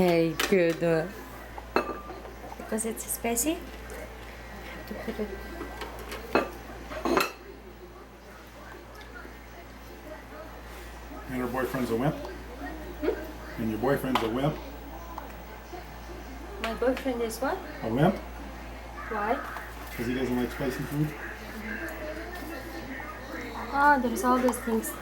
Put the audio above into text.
Very good. Because it's spicy, to put it. And her boyfriend's a wimp? And your boyfriend's a wimp? My boyfriend is what? A wimp? Why? Because he doesn't like spicy food? Ah, there's all those things.